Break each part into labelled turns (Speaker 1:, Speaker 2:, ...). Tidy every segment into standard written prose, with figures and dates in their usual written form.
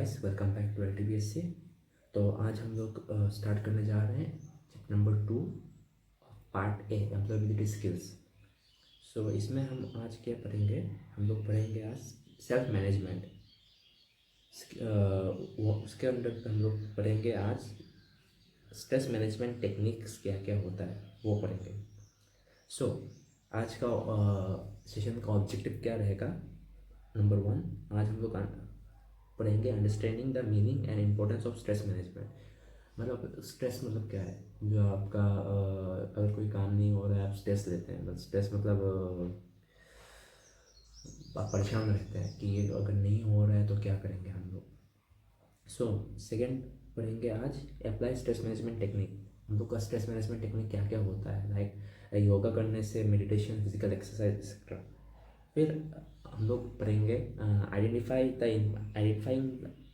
Speaker 1: Guys, welcome back to LTBSC। तो आज हम लोग स्टार्ट करने जा रहे हैं chapter number 2, part A, employability skills. So इसमें हम आज क्या पढ़ेंगे? हम लोग पढ़ेंगे आज सेल्फ मैनेजमेंट। उसके अंदर हम लोग पढ़ेंगे आज स्ट्रेस मैनेजमेंट टेक्निक्स, क्या क्या होता है वो पढ़ेंगे। सो आज का सेशन का ऑब्जेक्टिव क्या रहेगा? नंबर 1, आज हम लोग पढ़ेंगे understanding the meaning and importance of stress management. मतलब स्ट्रेस मतलब क्या है? जो आपका अगर कोई काम नहीं हो रहा है आप स्ट्रेस लेते हैं। मतलब स्ट्रेस मतलब आप परेशान रहते हैं कि ये अगर नहीं हो रहा है तो क्या करेंगे हम लोग। सो सेकेंड पढ़ेंगे आज अप्लाई स्ट्रेस मैनेजमेंट टेक्निक। हम लोग का स्ट्रेस मैनेजमेंट टेक्निक क्या क्या होता है, लाइक योगा करने से, मेडिटेशन, फिजिकल एक्सरसाइज एक्सेट्रा। फिर हम लोग पढ़ेंगे identifying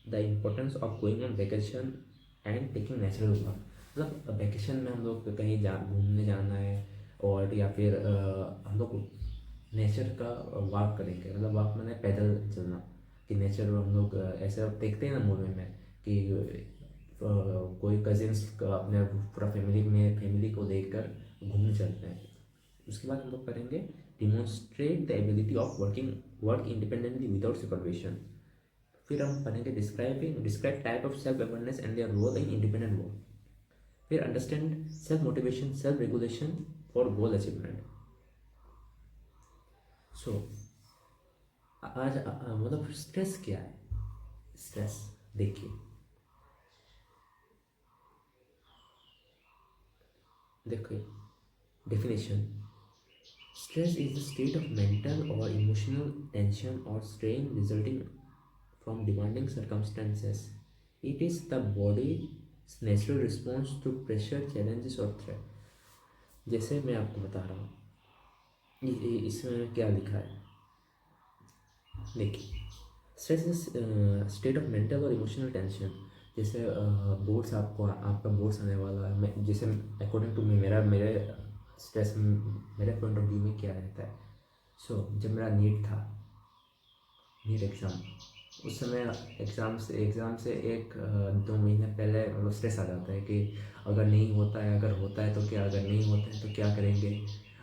Speaker 1: the importance of going on vacation and taking natural walk. मतलब वेकेशन में हम लोग कहीं घूमने जाना है, और या फिर हम लोग नेचर का वॉक करेंगे। मतलब वॉक मैंने पैदल चलना, कि नेचर हम लोग ऐसे देखते हैं ना मूवी में कि कोई कजिन्स अपने पूरा फैमिली को देखकर घूमने चलते हैं। उसके बाद हम लोग करेंगे demonstrate the ability of work independently without supervision. फिर हम पढ़ेंगे describe type of self awareness and their role in independent work. फिर understand self motivation, self regulation for goal achievement. So आज मतलब स्ट्रेस क्या है? स्ट्रेस देखिए definition. Stress is the state of mental or emotional tension or strain resulting from demanding circumstances. It is the body's natural response to pressure, challenges or threat. जैसे मैं आपको बता रहा हूँ, इसमें क्या लिखा है देखिए। Stress is state of mental और इमोशनल टेंशन। जैसे बोर्ड्स, आपका बोर्ड्स आने वाला है। मैं जैसे अकॉर्डिंग टू मी, मेरे स्ट्रेस मेरे पॉइंट ऑफ व्यू में क्या रहता है। जब मेरा नीट एग्ज़ाम, उस समय एग्ज़ाम से एक 2 महीने पहले मतलब स्ट्रेस आ जाता है कि अगर नहीं होता है, अगर होता है तो क्या, अगर नहीं होता है तो क्या करेंगे।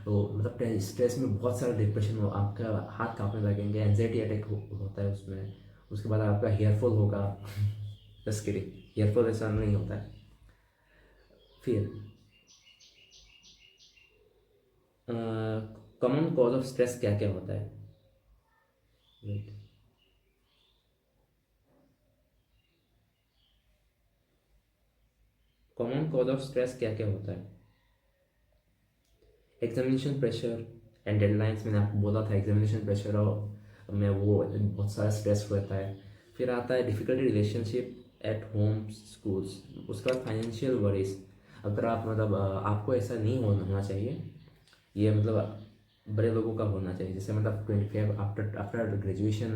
Speaker 1: तो मतलब स्ट्रेस में बहुत सारा डिप्रेशन हो, आपका हाथ कांपने लगेंगे, एनजाइटी अटैक होता है उसमें। उसके बाद आपका हेयरफॉल होगा। बस किडिंग, हेयरफॉल ऐसा नहीं होता है। फिर कॉमन कॉज ऑफ स्ट्रेस क्या क्या होता है? कॉमन कॉज ऑफ स्ट्रेस क्या क्या होता है? एग्जामिनेशन प्रेशर एंड डेडलाइंस, मैंने आपको बोला था एग्जामिनेशन प्रेशर और मैं वो बहुत सारा स्ट्रेस रहता है। फिर आता है difficulty relationship at home schools. उसके बाद फाइनेंशियल वरीज। अगर आप मतलब आपको ऐसा नहीं होना चाहिए, ये मतलब बड़े लोगों का होना चाहिए। जैसे मतलब 25 आफ्टर आफ्टर ग्रेजुएशन,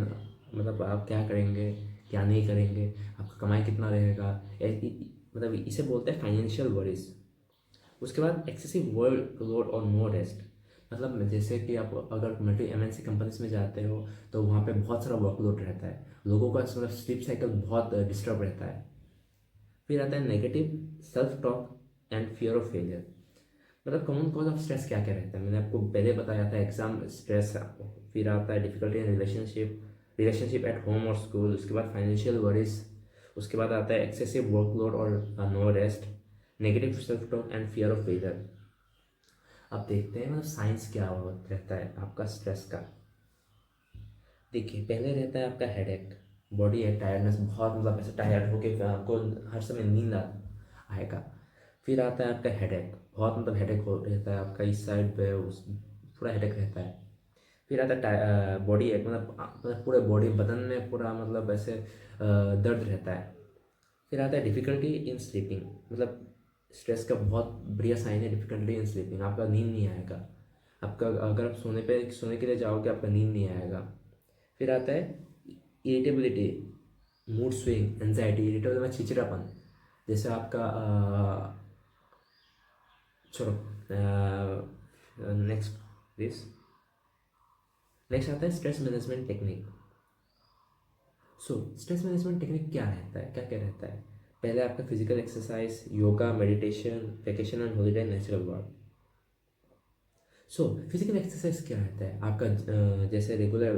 Speaker 1: मतलब आप क्या करेंगे, क्या नहीं करेंगे, आपका कमाई कितना रहेगा, मतलब इसे बोलते हैं फाइनेंशियल वरीज। उसके बाद एक्सेसिव वर्क लोड और नो रेस्ट। मतलब जैसे कि आप अगर मल्टी MNC कंपनीज में जाते हो तो वहाँ पे बहुत सारा वर्कलोड रहता है, लोगों का मतलब स्लीप साइकिल बहुत डिस्टर्ब रहता है। फिर आता है negative self talk and fear of failure. मतलब कॉमन कॉज ऑफ स्ट्रेस क्या क्या रहता है, मैंने आपको पहले बताया था, एग्जाम स्ट्रेस। फिर आता है difficulty in relationship at home और स्कूल। उसके बाद फाइनेंशियल वरीज। उसके बाद आता है एक्सेसिव वर्कलोड और no rest, negative self talk and fear of failure. अब देखते हैं मतलब साइंस क्या रहता है आपका स्ट्रेस का। देखिए पहले रहता है आपका हेडेक, बॉडी है टायर्डनेस, बहुत मतलब ऐसे टायर्ड होके आपको हर समय नींद आएगा। फिर आता है आपका हेडेक, बहुत मतलब हेडेक हो रहता है आपका इस साइड पे, उस पूरा हेडेक रहता है। फिर आता है बॉडी एक, मतलब पूरे बॉडी बदन में पूरा मतलब ऐसे दर्द रहता है। फिर आता है डिफ़िकल्टी इन स्लीपिंग। मतलब स्ट्रेस का बहुत बढ़िया साइन है डिफ़िकल्टी इन स्लीपिंग, आपका नींद नहीं आएगा। आपका अगर आप सोने के लिए जाओगे आपका नींद नहीं आएगा। फिर आता है irritability, mood swing, anxiety, irritable में चिड़चिड़ापन। जैसे आपका छोड़ो, नेक्स्ट प्लीज। नेक्स्ट आता है stress management technique. So stress management technique क्या रहता है, क्या क्या रहता है? पहले आपका physical exercise, yoga, meditation, vacation and holiday, natural work. So physical exercise क्या रहता है आपका? जैसे रेगुलर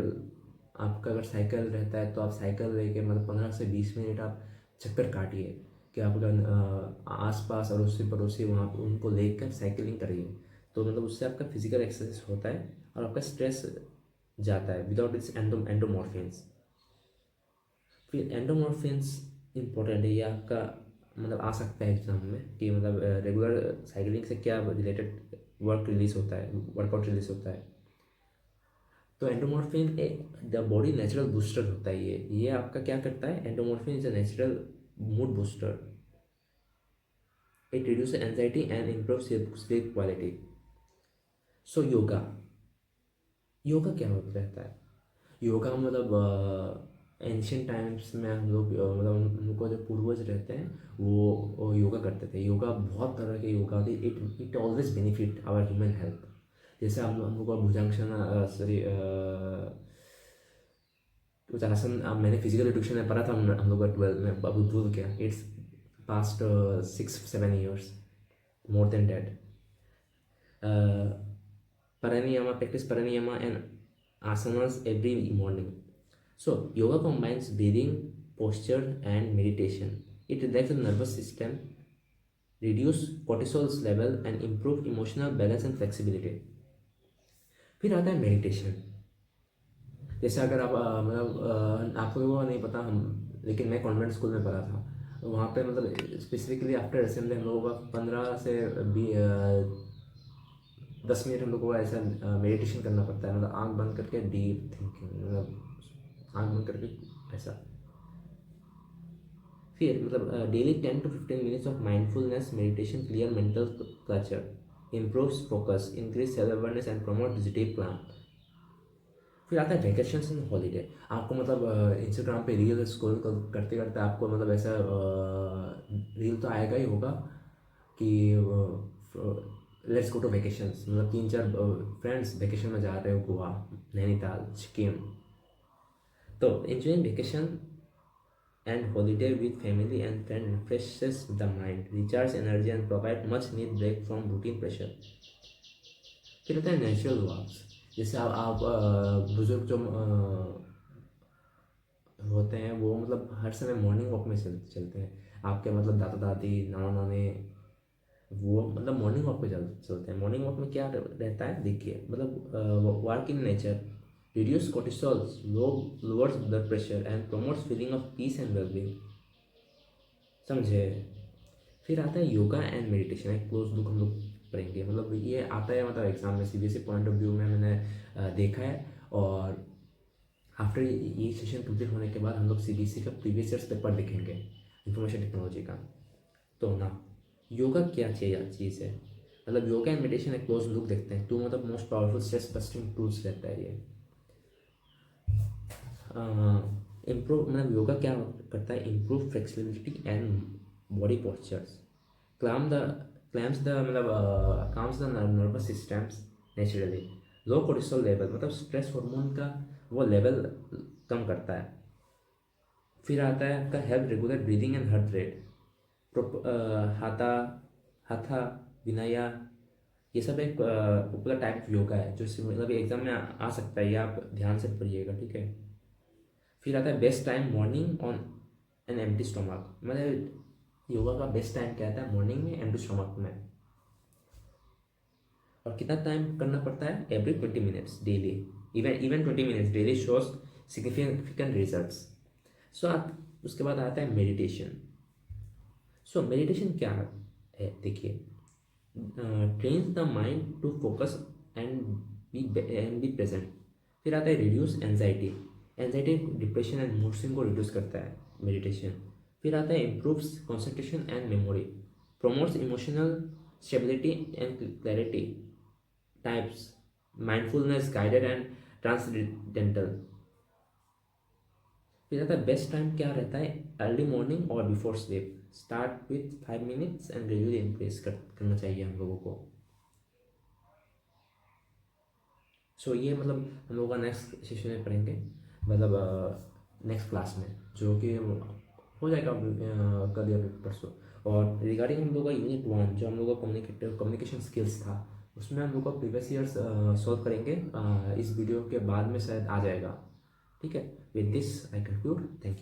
Speaker 1: आपका अगर साइकिल रहता है तो आप साइकिल लेके मतलब 15 से 20 मिनट आप चक्कर काटिए, कि आप अगर आसपास अड़ोसी पड़ोसी वहाँ पे उनको लेकर साइकिलिंग करिए। तो मतलब उससे आपका फिजिकल एक्सरसाइज होता है और आपका स्ट्रेस जाता है विदाउट इट्स एंडोमॉर्फिन्स। फिर एंडोमॉर्फिन्स इंपॉर्टेंट है, ये आपका मतलब आ सकता है एग्जाम में कि मतलब रेगुलर साइकिलिंग से क्या रिलेटेड वर्क रिलीज होता है, वर्कआउट रिलीज होता है। तो एंडोमॉर्फिन एक द बॉडी नेचुरल बूस्टर होता है। ये आपका क्या करता है? Endomorphin is a natural mood booster. It reduce anxiety and improve sleep quality. So yoga, yoga क्या होता रहता है? योगा मतलब एंशियंट टाइम्स में हम लोग मतलब उनको जो पूर्वज रहते हैं वो योगा करते थे। योगा बहुत तरह के योगा होते, it always benefit our human health. जैसे हम लोग का भुजंगासन, सॉरी उत्तरासन, मैंने फिजिकल एजुकेशन में पढ़ा था हम लोग का 12 में, अब भूल गया। Its past 6-7 years, more than that. Pranayama, practice pranayama and asanas every morning. So, yoga combines breathing, posture, and meditation. It relaxes the nervous system, reduce cortisol's level, and improve emotional balance and flexibility. फिर आता है meditation. जैसे अगर आप मतलब आपको वो नहीं पता, हम लेकिन मैं कॉन्वेंट स्कूल में पढ़ा था। वहाँ पे मतलब स्पेसिफिकली आफ्टर असेंबली हम लोगों का 15 से 10 मिनट हम लोग को ऐसा मेडिटेशन करना पड़ता है, मतलब आंख बंद करके डीप थिंकिंग, मतलब आंख बंद करके ऐसा। फिर मतलब daily 10 to 15 minutes of mindfulness meditation clear mental clutter, improves focus, increase self awareness and promote positive plan. फिर आता है वेकेशन एंड हॉलीडे। आपको मतलब इंस्टाग्राम पे रील स्क्रॉल करते करते आपको मतलब ऐसा रील तो आएगा ही होगा कि लेट्स गो टू वेकेशंस, मतलब 3-4 फ्रेंड्स वेकेशन में जा रहे हो गोवा, नैनीताल, सिक्किम। तो enjoying vacation and holiday with family and friend refreshes the mind, recharge energy and provide much need break from routine pressure. फिर होता है नेचुरल वॉक्स। जैसे आप बुजुर्ग जो होते हैं वो मतलब हर समय मॉर्निंग वॉक में चलते हैं। आपके मतलब दादा दादी, नाना नानी, वो मतलब मॉर्निंग वॉक पे चलते हैं। मॉर्निंग वॉक में क्या रहता है देखिए, मतलब work in nature reduce cortisol, lowers blood pressure and promotes feeling of peace and wellbeing. समझे? फिर आता है योगा एंड मेडिटेशन, एक क्लोज बुक हम लोग पढ़ेंगे। मतलब ये आता है मतलब एग्जाम में सीबीएसई पॉइंट ऑफ व्यू में मैंने देखा है। और आफ्टर ये सेशन कंप्लीट होने के बाद हम लोग सीबीएसई का प्रीवियस ईयर्स पेपर देखेंगे इंफॉर्मेशन टेक्नोलॉजी का। तो ना, योगा क्या चीज़ है? मतलब योगा एंड मेडिटेशन एक क्लोज लुक देखते हैं। तो मतलब most powerful stress busting tools रहता है ये। इम्प्रूव मतलब योगा क्या करता है? Improve flexibility and body postures, clam the clams the मतलब calms the nervous systems naturally, low cortisol level, मतलब स्ट्रेस हार्मोन का वो लेवल कम करता है। फिर आता है आपका help regular breathing and heart rate, हाथा हाथा विनाया। ये सब एक पॉपुलर टाइप ऑफ योगा है जो मतलब एग्जाम में आ सकता है, ये आप ध्यान से पढ़िएगा, ठीक है। फिर आता है best time morning on an empty stomach. मतलब योगा का बेस्ट टाइम क्या आता है? मॉर्निंग में, एम्प्टी स्टोमक में। और कितना टाइम करना पड़ता है? Every 20 minutes daily. Even 20 minutes daily shows significant results. So आप उसके बाद आता है मेडिटेशन। सो मेडिटेशन क्या है देखिए, train the mind to focus and be present. फिर आता है reduce anxiety, anxiety depression and mood swing को रिड्यूस करता है मेडिटेशन। फिर आता है improves concentration and memory, promotes emotional stability and clarity types, mindfulness guided and transcendental. फिर आता है बेस्ट टाइम क्या रहता है? अर्ली मॉर्निंग और before sleep. Start with 5 minutes and gradually increase करना चाहिए हम लोगों को। सो ये मतलब हम लोग का नेक्स्ट सेशन में पढ़ेंगे। मतलब नेक्स्ट क्लास में, जो कि हो जाएगा कल या परसों। और रिगार्डिंग हम लोग का यूनिट 1 जो हम लोग का कम्युनिकेशन स्किल्स था, उसमें हम लोग का प्रीवियस ईयर्स सॉल्व करेंगे। इस वीडियो के बाद में शायद आ जाएगा। ठीक है, with this I conclude, thank you.